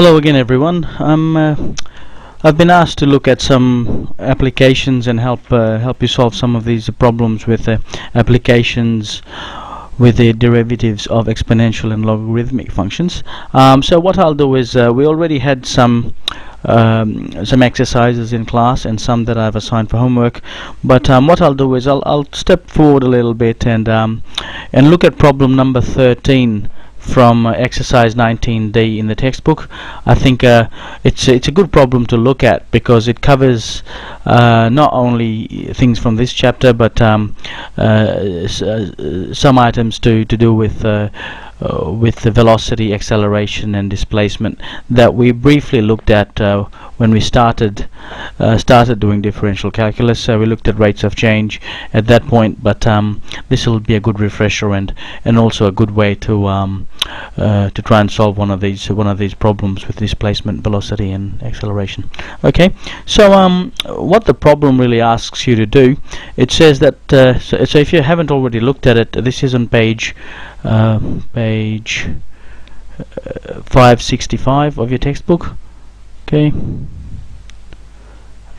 Hello again, everyone. I've been asked to look at some applications and help you solve some of these problems with applications with the derivatives of exponential and logarithmic functions. So what I'll do is we already had some exercises in class and some that I've assigned for homework, but what I'll do is I'll step forward a little bit and look at problem number 13 from exercise 19D in the textbook. I think it's a good problem to look at because it covers not only things from this chapter but some items to do with the velocity, acceleration and displacement that we briefly looked at when we started doing differential calculus. So we looked at rates of change at that point, but this will be a good refresher and also a good way to try and solve one of these problems with displacement, velocity and acceleration. Okay, so what the problem really asks you to do, it says that so if you haven't already looked at it, this is on page 565 of your textbook. Okay,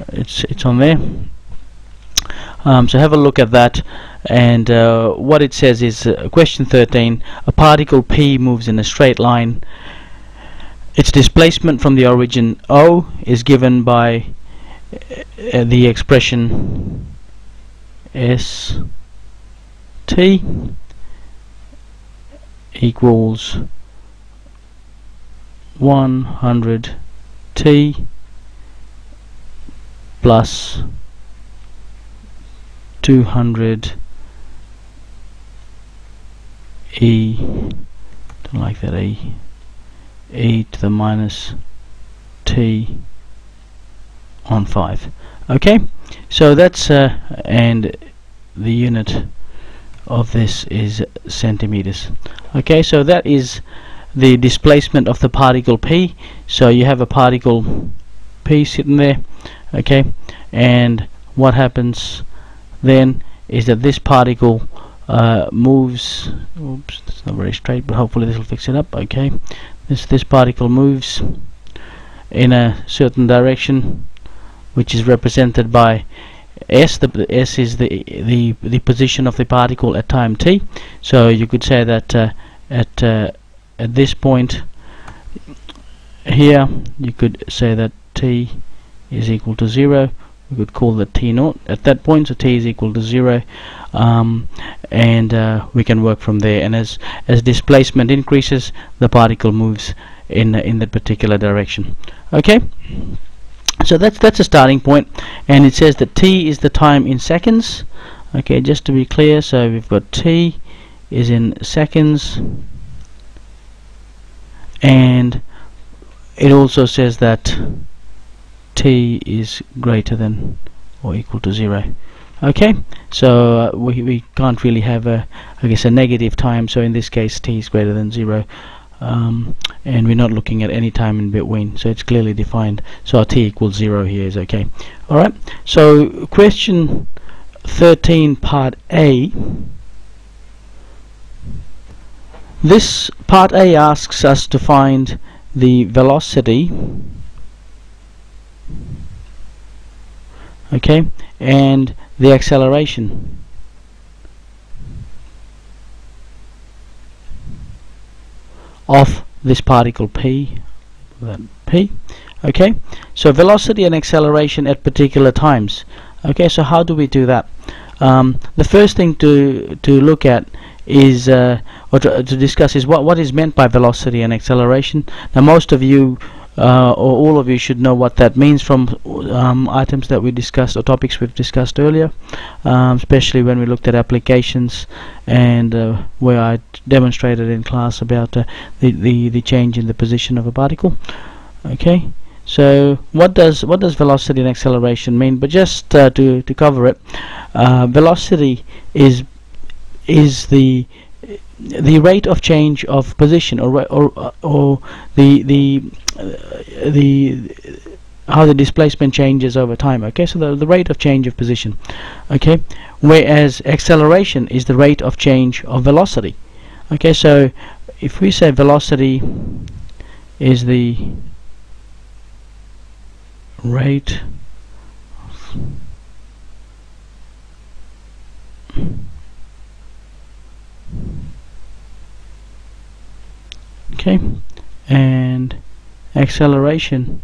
it's on there. So have a look at that, and what it says is question 13: a particle P moves in a straight line. Its displacement from the origin O is given by the expression S t equals 100 t plus 200 e, don't like that e to the minus t on 5. Okay, so that's and the unit of this is centimeters. Okay, so that is the displacement of the particle P. So you have a particle P sitting there, okay, and what happens then is that this particle moves, oops, it's not very straight, but hopefully this will fix it up. Okay, this particle moves in a certain direction, which is represented by S. The S is the position of the particle at time t. So you could say that at this point here, you could say that t is equal to 0. We could call that t naught at that point, so t is equal to 0, and we can work from there. And as displacement increases, the particle moves in that particular direction. Okay, so that's a starting point, and it says that t is the time in seconds. Okay, just to be clear, so we've got t is in seconds, and it also says that t is greater than or equal to 0. Okay, so we can't really have I guess a negative time, so in this case t is greater than 0, and we're not looking at any time in between, so it's clearly defined, so our t equals 0 here is okay. Alright, so question 13 part A. This part A asks us to find the velocity, okay, and the acceleration of this particle P, okay, so velocity and acceleration at particular times. Okay, so how do we do that? The first thing to look at is or to discuss is what is meant by velocity and acceleration. Now most of you or all of you should know what that means from items that we discussed or topics we've discussed earlier, especially when we looked at applications and where I demonstrated in class about the change in the position of a particle. Okay, so what does velocity and acceleration mean? But just to cover it, velocity is the rate of change of position, or the how the displacement changes over time. Okay, so the rate of change of position. Okay, whereas acceleration is the rate of change of velocity. Okay, so if we say velocity is the rate okay, and acceleration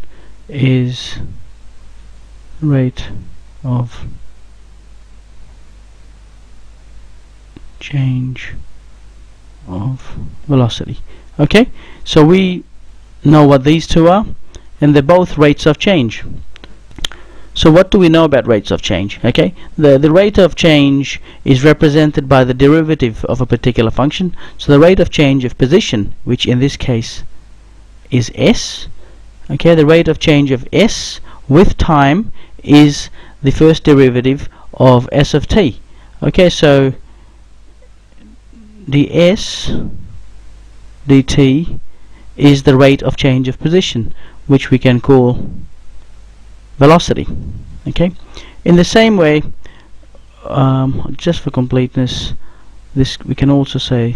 is rate of change of velocity. Okay, so we know what these two are, and they're both rates of change. So what do we know about rates of change? Okay, the rate of change is represented by the derivative of a particular function. So the rate of change of position, which in this case is s, okay, the rate of change of s with time is the first derivative of s of t. Okay, so ds dt is the rate of change of position, which we can call velocity. Okay, in the same way, just for completeness, this we can also say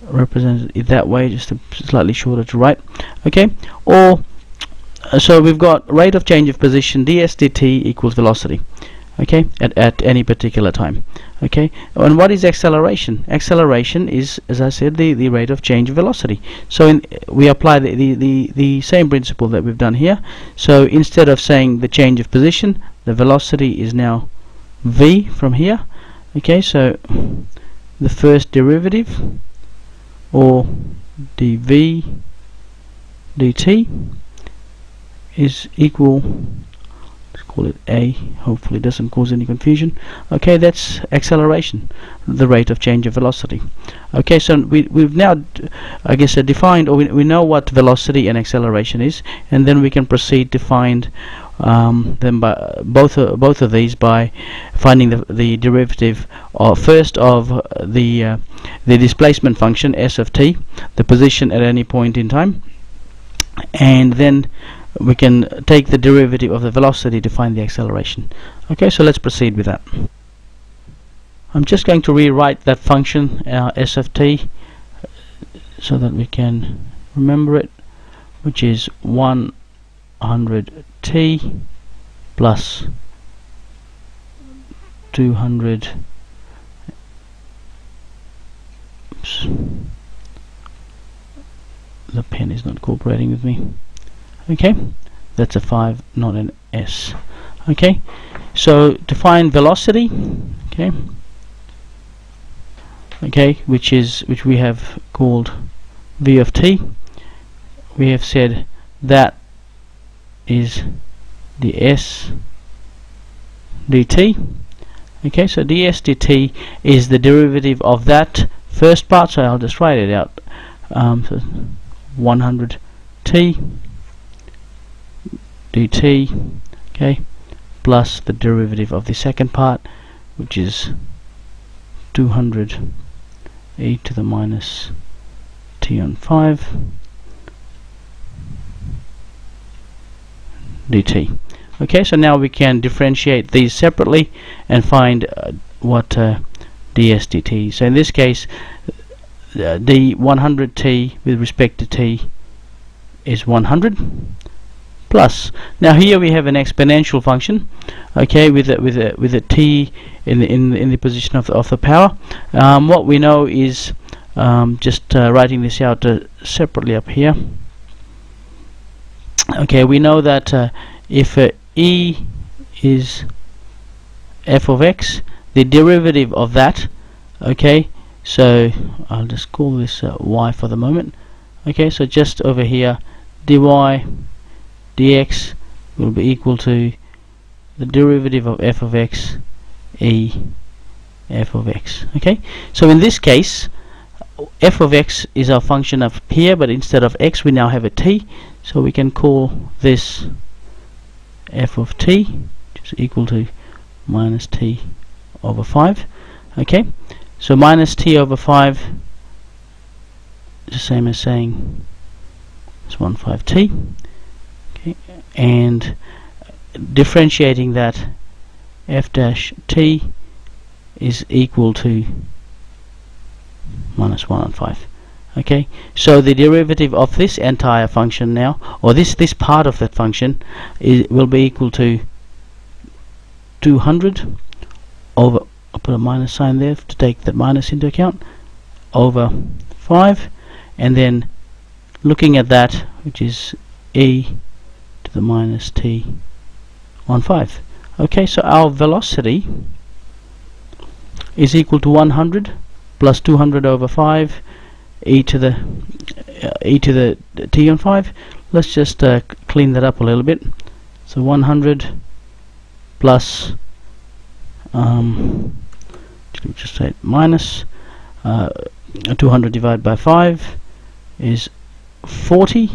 represent it that way, just slightly shorter to write. Okay, or so we've got rate of change of position ds dt equals velocity. Okay, at any particular time. Okay, and what is acceleration? Acceleration is, as I said, the rate of change of velocity. So we apply the same principle that we've done here. So instead of saying the change of position, the velocity is now v from here. Okay, so the first derivative, or dv dt, is equal, call it a, hopefully it doesn't cause any confusion. Okay, that's acceleration, the rate of change of velocity. Okay, so we've now, I guess, defined, or we know what velocity and acceleration is, and then we can proceed to find them by both of these by finding the derivative of first of the displacement function s of t, the position at any point in time, and then we can take the derivative of the velocity to find the acceleration. Okay, so let's proceed with that. I'm just going to rewrite that function s of t so that we can remember it, which is 100t plus 200. Oops, the pen is not cooperating with me. Okay, that's a 5, not an s. Okay, so to find velocity, which we have called v of t, we have said that is ds dt. Okay, so ds dt is the derivative of that first part, so I'll just write it out. So 100t dt, okay, plus the derivative of the second part, which is 200 e to the minus t on 5 dt. Okay, so now we can differentiate these separately and find what ds dt. So in this case, the 100t with respect to t is 100 plus. Now here we have an exponential function, okay, with a t in the position of the power. What we know is just writing this out separately up here. Okay, we know that if e is f of x, the derivative of that, okay, so I'll just call this y for the moment. Okay, so just over here, dy dx will be equal to the derivative of f of x e f of x. Okay, so in this case, f of x is our function up here, but instead of x we now have a t, so we can call this f of t, which is equal to minus t over 5. Okay, so minus t over 5 is the same as saying it's 15t. Okay, and differentiating that, f dash t is equal to minus 1 on 5. Okay, so the derivative of this entire function now, or this part of that function, will be equal to 200 over, I'll put a minus sign there to take that minus into account, over 5, and then looking at that, which is e to the minus t on 5. Okay, so our velocity is equal to 100 plus 200 over 5 e to the t on 5. Let's just clean that up a little bit. So 100 plus just say minus 200 divided by 5 is 40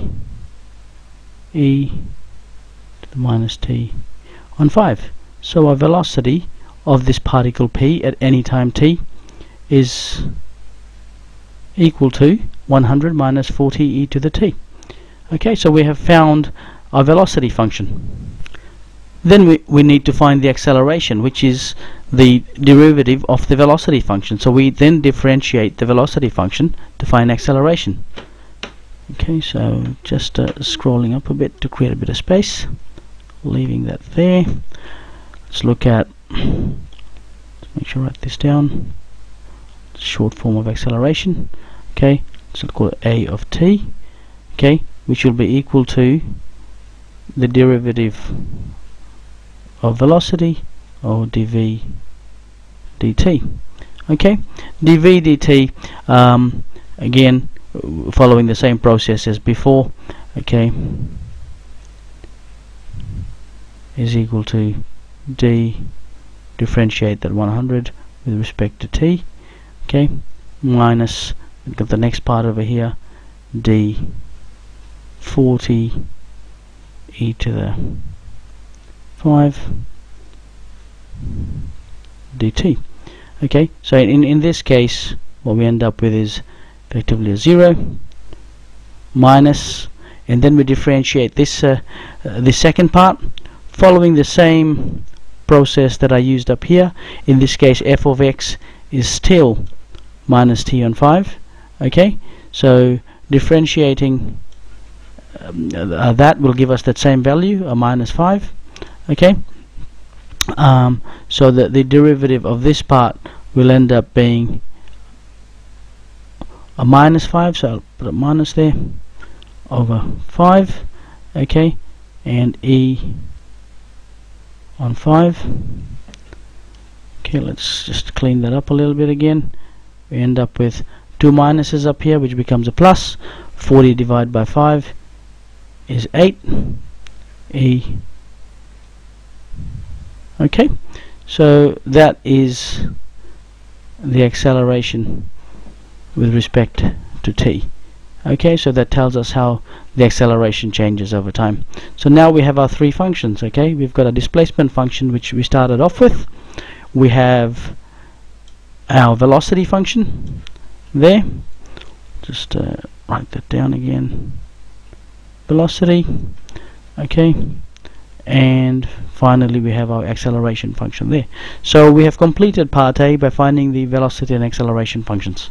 e to the minus t on 5. So our velocity of this particle p at any time t is equal to 100 minus 40 e to the t. Okay, so we have found our velocity function. Then we need to find the acceleration, which is the derivative of the velocity function. So we then differentiate the velocity function to find acceleration. Okay, so just scrolling up a bit to create a bit of space, leaving that there. Let's look at, let's make sure I write this down, short form of acceleration. Okay, so let's call it a of t, okay, which will be equal to the derivative of velocity, or dv dt. Okay, dv dt, again following the same process as before, okay, is equal to d, differentiate that 100 with respect to t, okay, minus, we've got the next part over here, d 40 e to the 5 dt. Okay, so in this case what we end up with is effectively a 0 minus, and then we differentiate this the second part following the same process that I used up here. In this case f of x is still minus t on 5. Okay, so differentiating that will give us that same value, a minus 5. Okay, so that the derivative of this part will end up being a minus 5, so I'll put a minus there, over 5, okay, and e on 5. Okay, let's just clean that up a little bit again. We end up with two minuses up here, which becomes a plus. 40 divided by 5 is 8 e. Okay, so that is the acceleration with respect to t. Okay, so that tells us how the acceleration changes over time. So now we have our three functions. Okay, we've got a displacement function which we started off with. We have our velocity function there. Just write that down again. Velocity. Okay, and finally we have our acceleration function there. So we have completed part A by finding the velocity and acceleration functions.